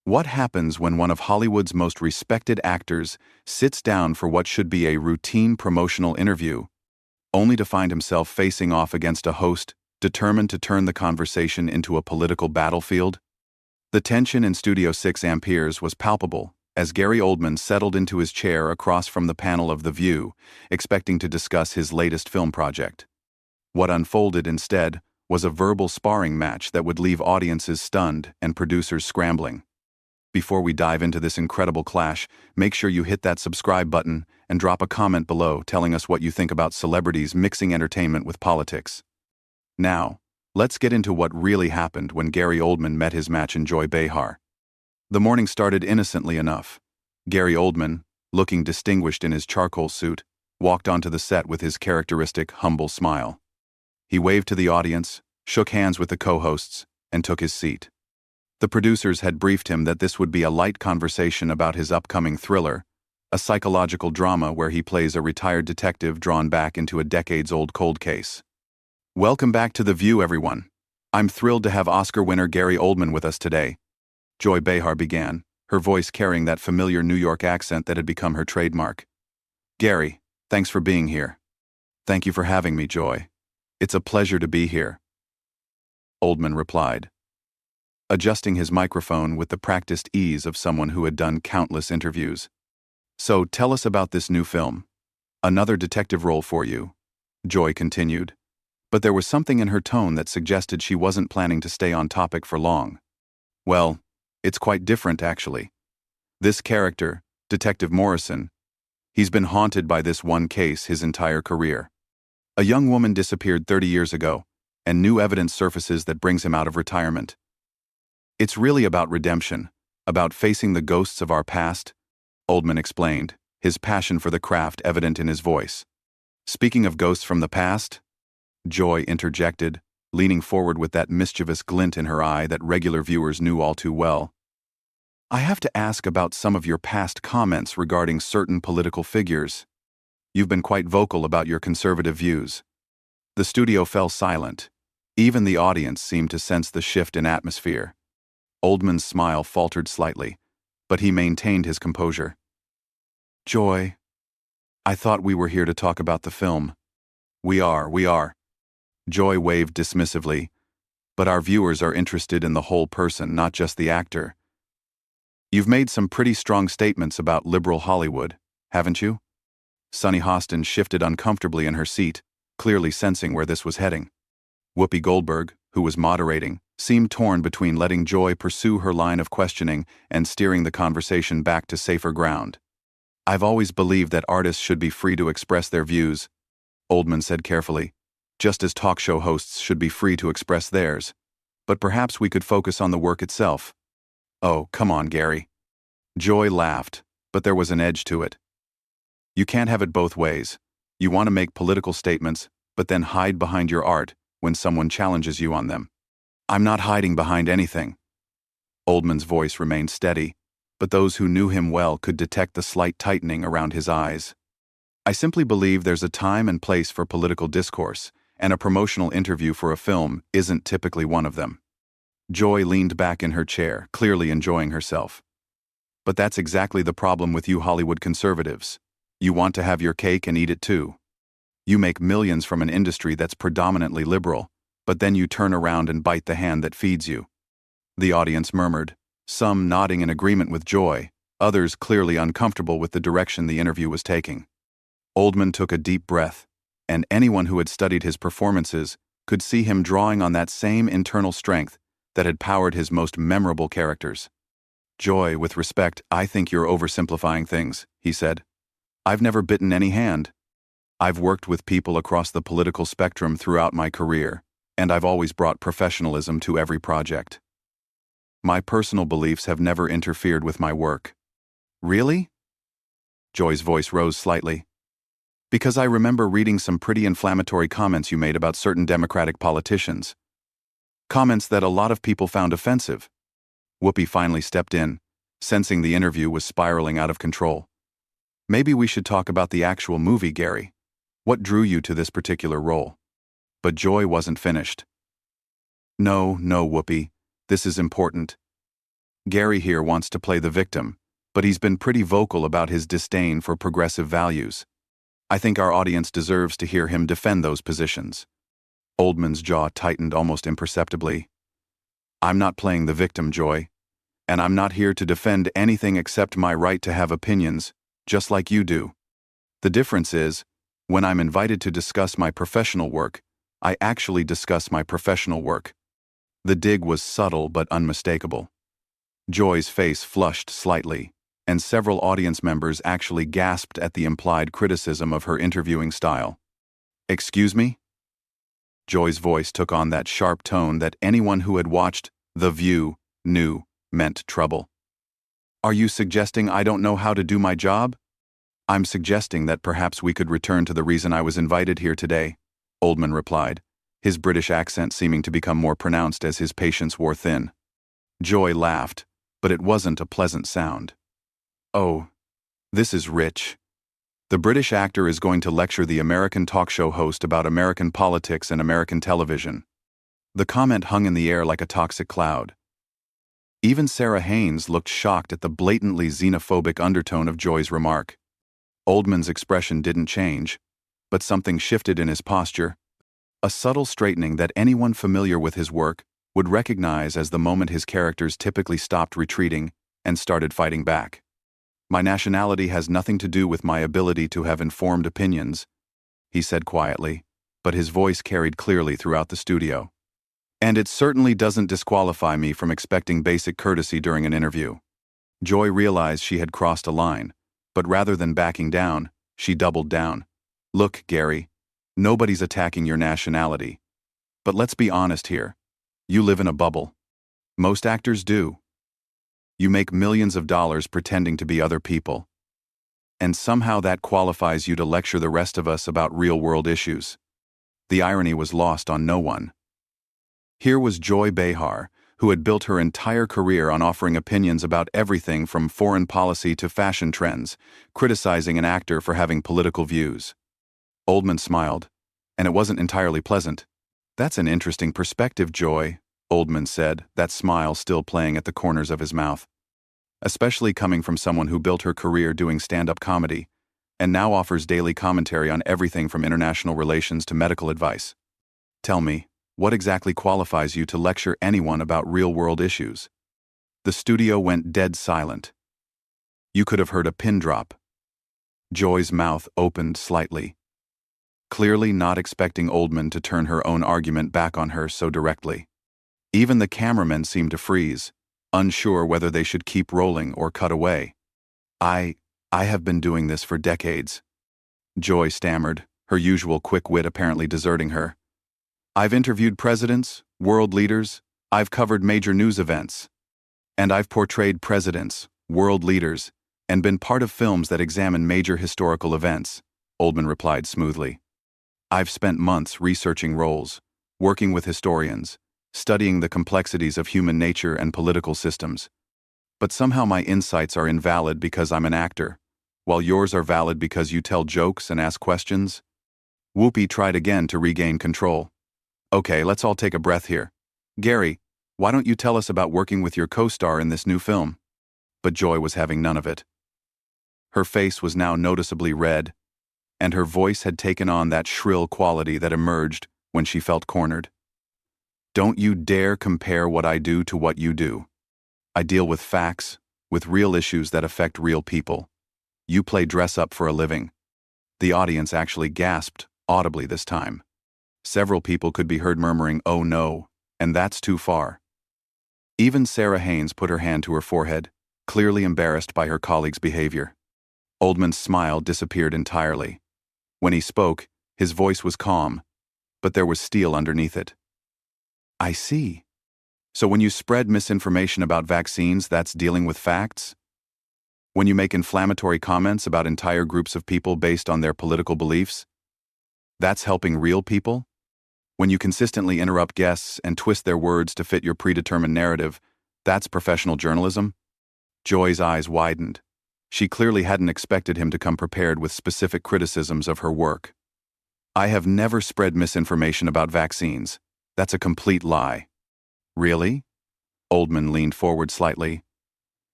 What happens when one of Hollywood's most respected actors sits down for what should be a routine promotional interview, only to find himself facing off against a host determined to turn the conversation into a political battlefield? The tension in Studio 6 Amperes was palpable as Gary Oldman settled into his chair across from the panel of The View, expecting to discuss his latest film project. What unfolded instead was a verbal sparring match that would leave audiences stunned and producers scrambling. Before we dive into this incredible clash, make sure you hit that subscribe button and drop a comment below telling us what you think about celebrities mixing entertainment with politics. Now, let's get into what really happened when Gary Oldman met his match in Joy Behar. The morning started innocently enough. Gary Oldman, looking distinguished in his charcoal suit, walked onto the set with his characteristic humble smile. He waved to the audience, shook hands with the co-hosts, and took his seat. The producers had briefed him that this would be a light conversation about his upcoming thriller, a psychological drama where he plays a retired detective drawn back into a decades-old cold case. Welcome back to The View, everyone. I'm thrilled to have Oscar winner Gary Oldman with us today. Joy Behar began, her voice carrying that familiar New York accent that had become her trademark. Gary, thanks for being here. Thank you for having me, Joy. It's a pleasure to be here. Oldman replied, adjusting his microphone with the practiced ease of someone who had done countless interviews. So tell us about this new film. Another detective role for you, Joy continued. But there was something in her tone that suggested she wasn't planning to stay on topic for long. Well, it's quite different, actually. This character, Detective Morrison, he's been haunted by this one case his entire career. A young woman disappeared 30 years ago, and new evidence surfaces that brings him out of retirement. It's really about redemption, about facing the ghosts of our past, Oldman explained, his passion for the craft evident in his voice. Speaking of ghosts from the past, Joy interjected, leaning forward with that mischievous glint in her eye that regular viewers knew all too well. I have to ask about some of your past comments regarding certain political figures. You've been quite vocal about your conservative views. The studio fell silent. Even the audience seemed to sense the shift in atmosphere. Oldman's smile faltered slightly, but he maintained his composure. Joy, I thought we were here to talk about the film. We are. Joy waved dismissively, but our viewers are interested in the whole person, not just the actor. You've made some pretty strong statements about liberal Hollywood, haven't you? Sunny Hostin shifted uncomfortably in her seat, clearly sensing where this was heading. Whoopi Goldberg, who was moderating, seemed torn between letting Joy pursue her line of questioning and steering the conversation back to safer ground. I've always believed that artists should be free to express their views, Oldman said carefully, just as talk show hosts should be free to express theirs. But perhaps we could focus on the work itself. Oh, come on, Gary. Joy laughed, but there was an edge to it. You can't have it both ways. You want to make political statements, but then hide behind your art when someone challenges you on them. I'm not hiding behind anything. Oldman's voice remained steady, but those who knew him well could detect the slight tightening around his eyes. I simply believe there's a time and place for political discourse, and a promotional interview for a film isn't typically one of them. Joy leaned back in her chair, clearly enjoying herself. But that's exactly the problem with you Hollywood conservatives. You want to have your cake and eat it too. You make millions from an industry that's predominantly liberal, but then you turn around and bite the hand that feeds you. The audience murmured, some nodding in agreement with Joy, others clearly uncomfortable with the direction the interview was taking. Oldman took a deep breath, and anyone who had studied his performances could see him drawing on that same internal strength that had powered his most memorable characters. Joy, with respect, I think you're oversimplifying things, he said. I've never bitten any hand. I've worked with people across the political spectrum throughout my career, and I've always brought professionalism to every project. My personal beliefs have never interfered with my work. Really? Joy's voice rose slightly. Because I remember reading some pretty inflammatory comments you made about certain Democratic politicians. Comments that a lot of people found offensive. Whoopi finally stepped in, sensing the interview was spiraling out of control. Maybe we should talk about the actual movie, Gary. What drew you to this particular role? But Joy wasn't finished. No, Whoopi. This is important. Gary here wants to play the victim, but he's been pretty vocal about his disdain for progressive values. I think our audience deserves to hear him defend those positions." Oldman's jaw tightened almost imperceptibly. "I'm not playing the victim, Joy. And I'm not here to defend anything except my right to have opinions, just like you do. The difference is, when I'm invited to discuss my professional work, I actually discuss my professional work." The dig was subtle but unmistakable. Joy's face flushed slightly, and several audience members actually gasped at the implied criticism of her interviewing style. "Excuse me?" Joy's voice took on that sharp tone that anyone who had watched The View knew meant trouble. "Are you suggesting I don't know how to do my job?" "I'm suggesting that perhaps we could return to the reason I was invited here today," Oldman replied, his British accent seeming to become more pronounced as his patience wore thin. Joy laughed, but it wasn't a pleasant sound. "Oh, this is rich. The British actor is going to lecture the American talk show host about American politics and American television." The comment hung in the air like a toxic cloud. Even Sarah Haynes looked shocked at the blatantly xenophobic undertone of Joy's remark. Oldman's expression didn't change, but something shifted in his posture, a subtle straightening that anyone familiar with his work would recognize as the moment his characters typically stopped retreating and started fighting back. "My nationality has nothing to do with my ability to have informed opinions," he said quietly, but his voice carried clearly throughout the studio. "And it certainly doesn't disqualify me from expecting basic courtesy during an interview." Joy realized she had crossed a line, but rather than backing down, she doubled down. "Look, Gary, nobody's attacking your nationality. But let's be honest here. You live in a bubble. Most actors do. You make millions of dollars pretending to be other people. And somehow that qualifies you to lecture the rest of us about real-world issues." The irony was lost on no one. Here was Joy Behar, who had built her entire career on offering opinions about everything from foreign policy to fashion trends, criticizing an actor for having political views. Oldman smiled, and it wasn't entirely pleasant. "That's an interesting perspective, Joy," Oldman said, that smile still playing at the corners of his mouth. "Especially coming from someone who built her career doing stand-up comedy, and now offers daily commentary on everything from international relations to medical advice. Tell me, what exactly qualifies you to lecture anyone about real-world issues?" The studio went dead silent. You could have heard a pin drop. Joy's mouth opened slightly, clearly not expecting Oldman to turn her own argument back on her so directly. Even the cameramen seemed to freeze, unsure whether they should keep rolling or cut away. I have been doing this for decades," Joy stammered, her usual quick wit apparently deserting her. "I've interviewed presidents, world leaders, I've covered major news events. And I've portrayed presidents, world leaders, and been part of films that examine major historical events," Oldman replied smoothly. "I've spent months researching roles, working with historians, studying the complexities of human nature and political systems. But somehow my insights are invalid because I'm an actor, while yours are valid because you tell jokes and ask questions." Whoopi tried again to regain control. "Okay, let's all take a breath here. Gary, why don't you tell us about working with your co-star in this new film?" But Joy was having none of it. Her face was now noticeably red, and her voice had taken on that shrill quality that emerged when she felt cornered. "Don't you dare compare what I do to what you do. I deal with facts, with real issues that affect real people. You play dress-up for a living." The audience actually gasped audibly this time. Several people could be heard murmuring, "Oh no," and "That's too far." Even Sarah Haynes put her hand to her forehead, clearly embarrassed by her colleague's behavior. Oldman's smile disappeared entirely. When he spoke, his voice was calm, but there was steel underneath it. "I see. So when you spread misinformation about vaccines, that's dealing with facts? When you make inflammatory comments about entire groups of people based on their political beliefs, that's helping real people? When you consistently interrupt guests and twist their words to fit your predetermined narrative, that's professional journalism?" Joy's eyes widened. She clearly hadn't expected him to come prepared with specific criticisms of her work. "I have never spread misinformation about vaccines. That's a complete lie." "Really?" Oldman leaned forward slightly,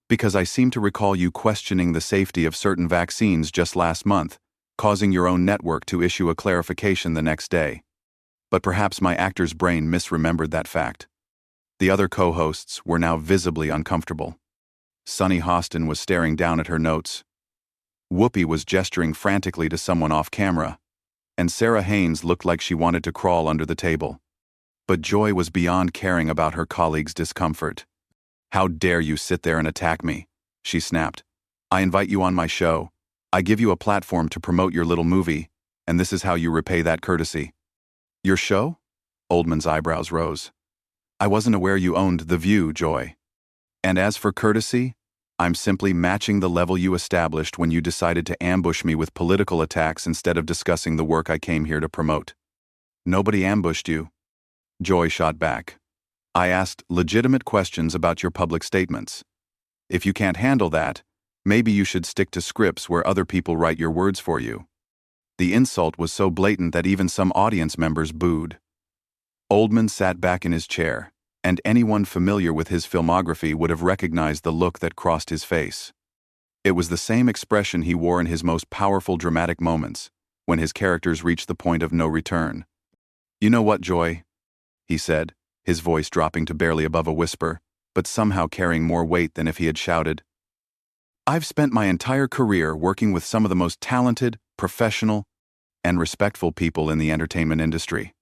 Because I seem to recall you questioning the safety of certain vaccines just last month, causing your own network to issue a clarification the next day. But perhaps my actor's brain misremembered that fact. The other co-hosts were now visibly uncomfortable. Sunny Hostin was staring down at her notes. Whoopi was gesturing frantically to someone off camera, and Sarah Haynes looked like she wanted to crawl under the table. But Joy was beyond caring about her colleagues' discomfort. "How dare you sit there and attack me?" she snapped. "I invite you on my show. I give you a platform to promote your little movie, and this is how you repay that courtesy." "Your show?" Oldman's eyebrows rose. "I wasn't aware you owned The View, Joy. And as for courtesy, I'm simply matching the level you established when you decided to ambush me with political attacks instead of discussing the work I came here to promote." "Nobody ambushed you," Joy shot back. "I asked legitimate questions about your public statements. If you can't handle that, maybe you should stick to scripts where other people write your words for you." The insult was so blatant that even some audience members booed. Oldman sat back in his chair, and anyone familiar with his filmography would have recognized the look that crossed his face. It was the same expression he wore in his most powerful dramatic moments, when his characters reached the point of no return. "You know what, Joy?" he said, his voice dropping to barely above a whisper, but somehow carrying more weight than if he had shouted. "I've spent my entire career working with some of the most talented, professional, and respectful people in the entertainment industry.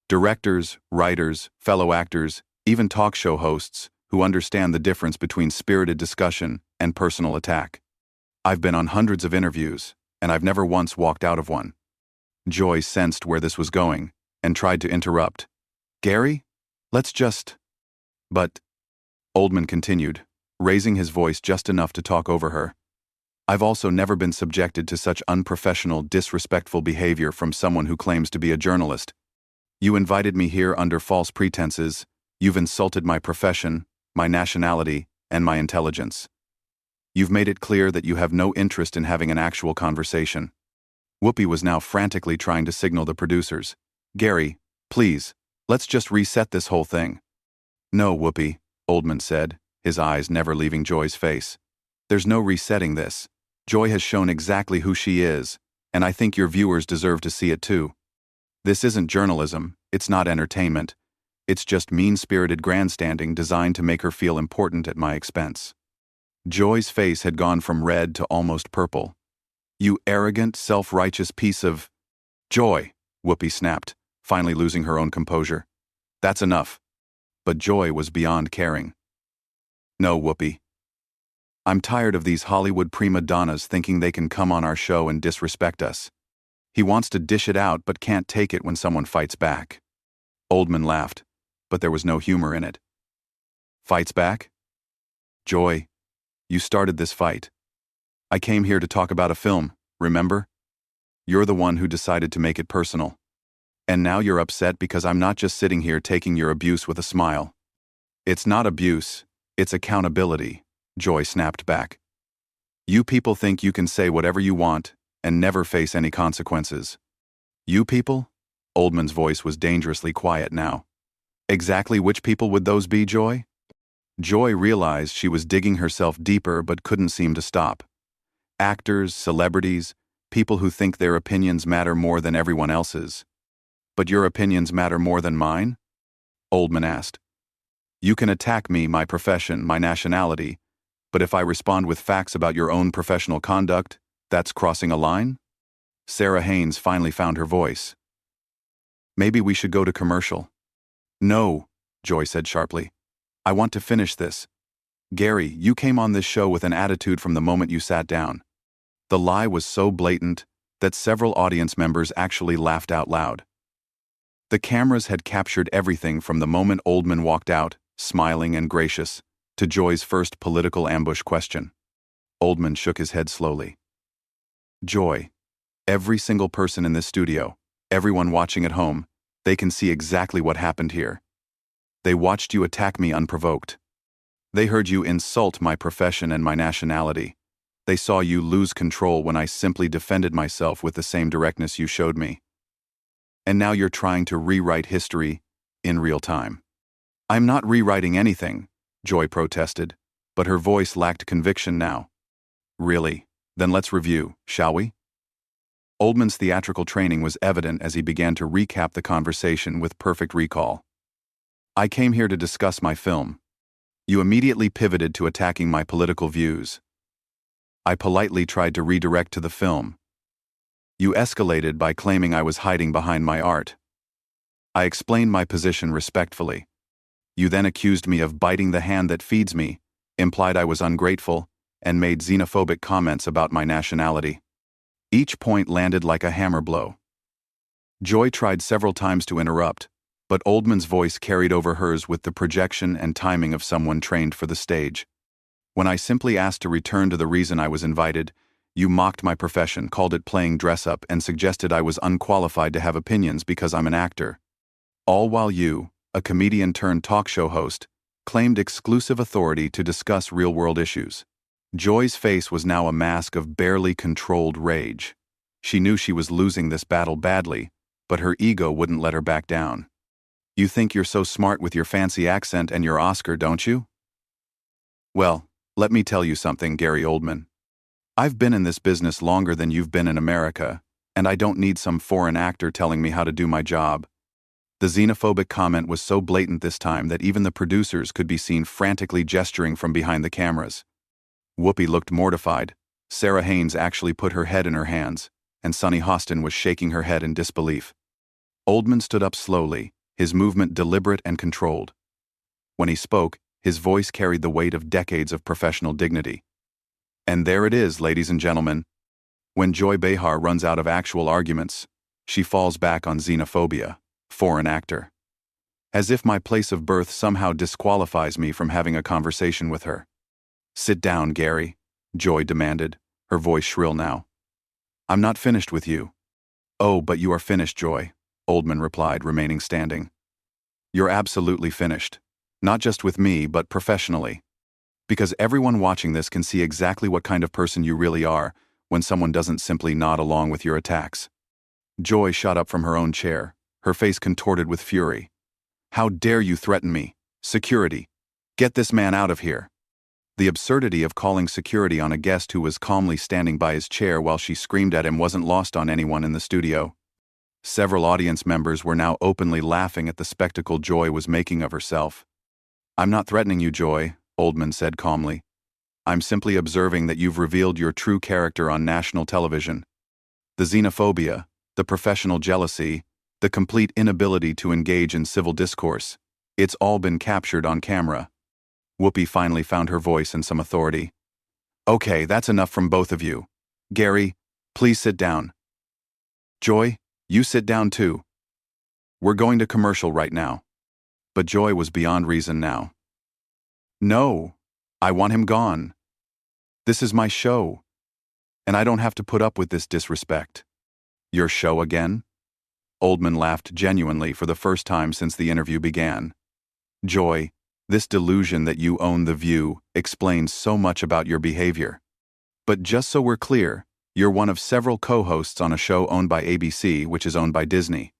Directors, writers, fellow actors, even talk show hosts who understand the difference between spirited discussion and personal attack. I've been on hundreds of interviews, and I've never once walked out of one." Joy sensed where this was going, and tried to interrupt. "Gary? Let's just—" "But," Oldman continued, raising his voice just enough to talk over her, "I've also never been subjected to such unprofessional, disrespectful behavior from someone who claims to be a journalist. You invited me here under false pretenses. You've insulted my profession, my nationality, and my intelligence. You've made it clear that you have no interest in having an actual conversation." Whoopi was now frantically trying to signal the producers. "Gary, please, let's just reset this whole thing." "No, Whoopi," Oldman said, his eyes never leaving Joy's face. "There's no resetting this. Joy has shown exactly who she is, and I think your viewers deserve to see it too. This isn't journalism, it's not entertainment. It's just mean-spirited grandstanding designed to make her feel important at my expense." Joy's face had gone from red to almost purple. "You arrogant, self-righteous piece of—" "Joy," Whoopi snapped, finally losing her own composure. "That's enough." But Joy was beyond caring. "No, Whoopi. I'm tired of these Hollywood prima donnas thinking they can come on our show and disrespect us. He wants to dish it out but can't take it when someone fights back." Oldman laughed, but there was no humor in it. "Fights back? Joy, you started this fight. I came here to talk about a film, remember? You're the one who decided to make it personal. And now you're upset because I'm not just sitting here taking your abuse with a smile." "It's not abuse, it's accountability," Joy snapped back. "You people think you can say whatever you want and never face any consequences." "You people?" Oldman's voice was dangerously quiet now. "Exactly which people would those be, Joy?" Joy realized she was digging herself deeper but couldn't seem to stop. "Actors, celebrities, people who think their opinions matter more than everyone else's." "But your opinions matter more than mine?" Oldman asked. "You can attack me, my profession, my nationality, but if I respond with facts about your own professional conduct, that's crossing a line?" Sarah Haynes finally found her voice. "Maybe we should go to commercial." "No," Joy said sharply. "I want to finish this. Gary, you came on this show with an attitude from the moment you sat down." The lie was so blatant that several audience members actually laughed out loud. The cameras had captured everything from the moment Oldman walked out, smiling and gracious, to Joy's first political ambush question. Oldman shook his head slowly. "Joy, every single person in this studio, everyone watching at home, they can see exactly what happened here. They watched you attack me unprovoked. They heard you insult my profession and my nationality. They saw you lose control when I simply defended myself with the same directness you showed me. And now you're trying to rewrite history in real time." "I'm not rewriting anything," Joy protested. but her voice lacked conviction now. Really? Then let's review, shall we? Oldman's theatrical training was evident as he began to recap the conversation with perfect recall. I came here to discuss my film. You immediately pivoted to attacking my political views. I politely tried to redirect to the film. You escalated by claiming I was hiding behind my art. I explained my position respectfully. You then accused me of biting the hand that feeds me, implied I was ungrateful, and made xenophobic comments about my nationality. Each point landed like a hammer blow. Joy tried several times to interrupt, but Oldman's voice carried over hers with the projection and timing of someone trained for the stage. When I simply asked to return to the reason I was invited, you mocked my profession, called it playing dress-up, and suggested I was unqualified to have opinions because I'm an actor. All while you, a comedian-turned-talk show host, claimed exclusive authority to discuss real-world issues. Joy's face was now a mask of barely controlled rage. She knew she was losing this battle badly, but her ego wouldn't let her back down. You think you're so smart with your fancy accent and your Oscar, don't you? Well, let me tell you something, Gary Oldman. I've been in this business longer than you've been in America, and I don't need some foreign actor telling me how to do my job. The xenophobic comment was so blatant this time that even the producers could be seen frantically gesturing from behind the cameras. Whoopi looked mortified. Sarah Haynes actually put her head in her hands, and Sunny Hostin was shaking her head in disbelief. Oldman stood up slowly, his movement deliberate and controlled. When he spoke, his voice carried the weight of decades of professional dignity. And there it is, ladies and gentlemen. When Joy Behar runs out of actual arguments, she falls back on xenophobia, foreign actor. As if my place of birth somehow disqualifies me from having a conversation with her. Sit down, Gary, Joy demanded, her voice shrill now. I'm not finished with you. Oh, but you are finished, Joy, Oldman replied, remaining standing. You're absolutely finished. Not just with me, but professionally. Because everyone watching this can see exactly what kind of person you really are when someone doesn't simply nod along with your attacks. Joy shot up from her own chair, her face contorted with fury. How dare you threaten me? Security. Get this man out of here. The absurdity of calling security on a guest who was calmly standing by his chair while she screamed at him wasn't lost on anyone in the studio. Several audience members were now openly laughing at the spectacle Joy was making of herself. I'm not threatening you, Joy, Oldman said calmly. I'm simply observing that you've revealed your true character on national television. The xenophobia, the professional jealousy, the complete inability to engage in civil discourse, it's all been captured on camera. Whoopi finally found her voice and some authority. Okay, that's enough from both of you. Gary, please sit down. Joy, you sit down too. We're going to commercial right now. But Joy was beyond reason now. No, I want him gone. This is my show. And I don't have to put up with this disrespect. Your show again? Oldman laughed genuinely for the first time since the interview began. Joy, this delusion that you own The View explains so much about your behavior. But just so we're clear, you're one of several co-hosts on a show owned by ABC, which is owned by Disney.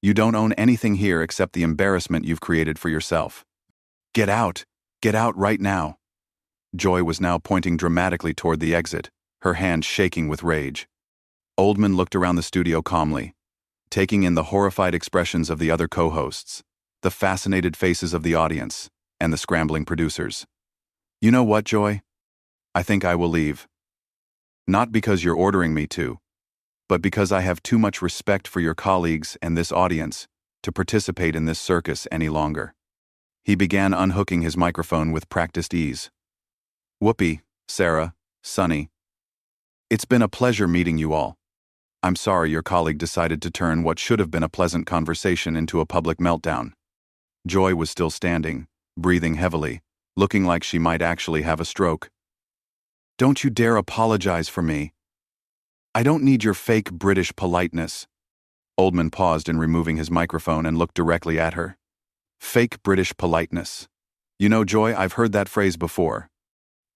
You don't own anything here except the embarrassment you've created for yourself. Get out right now. Joy was now pointing dramatically toward the exit, her hand shaking with rage. Oldman looked around the studio calmly, taking in the horrified expressions of the other co-hosts, the fascinated faces of the audience, and the scrambling producers. You know what, Joy? I think I will leave. Not because you're ordering me to, but because I have too much respect for your colleagues and this audience to participate in this circus any longer. He began unhooking his microphone with practiced ease. Whoopi, Sarah, Sunny. It's been a pleasure meeting you all. I'm sorry your colleague decided to turn what should have been a pleasant conversation into a public meltdown. Joy was still standing, breathing heavily, looking like she might actually have a stroke. Don't you dare apologize for me. I don't need your fake British politeness. Oldman paused in removing his microphone and looked directly at her. Fake British politeness. You know, Joy, I've heard that phrase before.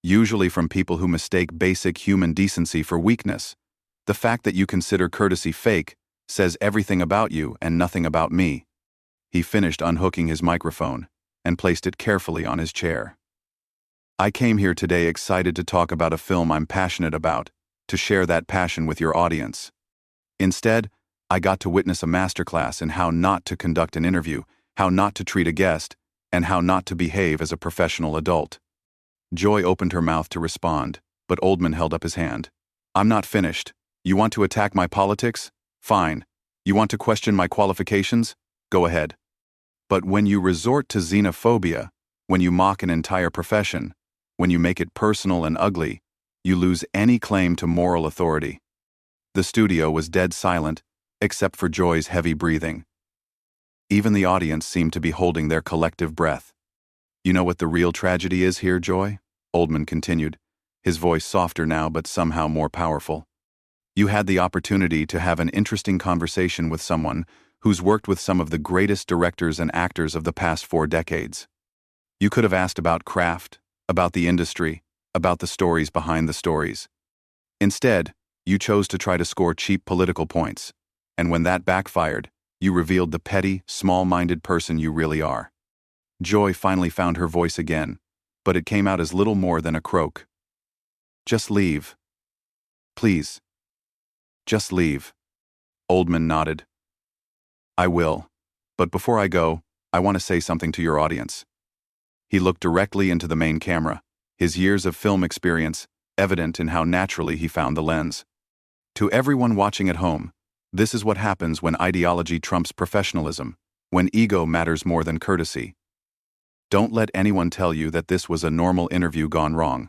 Usually from people who mistake basic human decency for weakness. The fact that you consider courtesy fake says everything about you and nothing about me. He finished unhooking his microphone and placed it carefully on his chair. I came here today excited to talk about a film I'm passionate about, to share that passion with your audience. Instead, I got to witness a masterclass in how not to conduct an interview, how not to treat a guest, and how not to behave as a professional adult. Joy opened her mouth to respond, but Oldman held up his hand. I'm not finished. You want to attack my politics? Fine. You want to question my qualifications? Go ahead. But when you resort to xenophobia, when you mock an entire profession, when you make it personal and ugly, you lose any claim to moral authority. The studio was dead silent, except for Joy's heavy breathing. Even the audience seemed to be holding their collective breath. You know what the real tragedy is here, Joy? Oldman continued, his voice softer now but somehow more powerful. You had the opportunity to have an interesting conversation with someone who's worked with some of the greatest directors and actors of the past 4 decades. You could have asked about craft, about the industry, about the stories behind the stories. Instead, you chose to try to score cheap political points, and when that backfired, you revealed the petty, small-minded person you really are. Joy finally found her voice again, but it came out as little more than a croak. Just leave. Please. Just leave. Oldman nodded. I will. But before I go, I want to say something to your audience. He looked directly into the main camera, his years of film experience evident in how naturally he found the lens. To everyone watching at home, this is what happens when ideology trumps professionalism, when ego matters more than courtesy. Don't let anyone tell you that this was a normal interview gone wrong.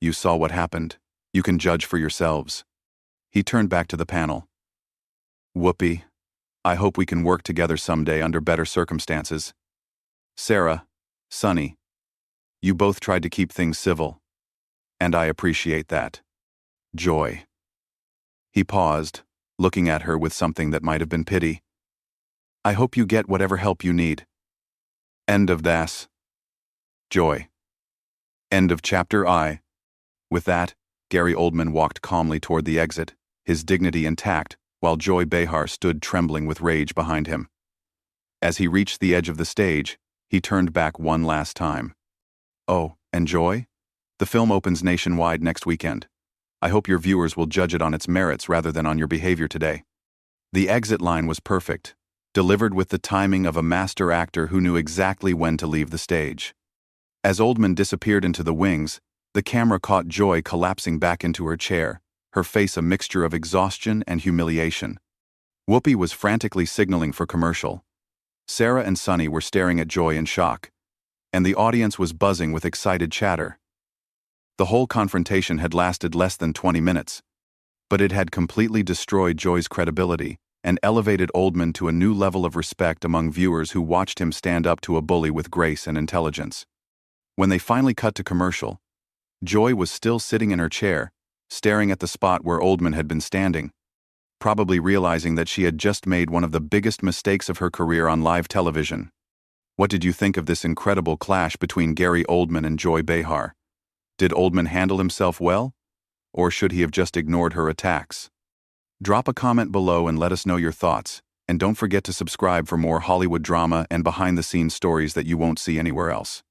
You saw what happened. You can judge for yourselves. He turned back to the panel. Whoopi, I hope we can work together someday under better circumstances. Sarah, Sonny, you both tried to keep things civil, and I appreciate that. Joy. He paused, looking at her with something that might have been pity. I hope you get whatever help you need. End of das. Joy. End of chapter I. With that, Gary Oldman walked calmly toward the exit, his dignity intact, while Joy Behar stood trembling with rage behind him. As he reached the edge of the stage, he turned back one last time. Oh, and Joy? The film opens nationwide next weekend. I hope your viewers will judge it on its merits rather than on your behavior today. The exit line was perfect, delivered with the timing of a master actor who knew exactly when to leave the stage. As Oldman disappeared into the wings, the camera caught Joy collapsing back into her chair, her face a mixture of exhaustion and humiliation. Whoopi was frantically signaling for commercial. Sarah and Sonny were staring at Joy in shock, and the audience was buzzing with excited chatter. The whole confrontation had lasted less than 20 minutes, but it had completely destroyed Joy's credibility and elevated Oldman to a new level of respect among viewers who watched him stand up to a bully with grace and intelligence. When they finally cut to commercial, Joy was still sitting in her chair, staring at the spot where Oldman had been standing, probably realizing that she had just made one of the biggest mistakes of her career on live television. What did you think of this incredible clash between Gary Oldman and Joy Behar? Did Oldman handle himself well? Or should he have just ignored her attacks? Drop a comment below and let us know your thoughts, and don't forget to subscribe for more Hollywood drama and behind-the-scenes stories that you won't see anywhere else.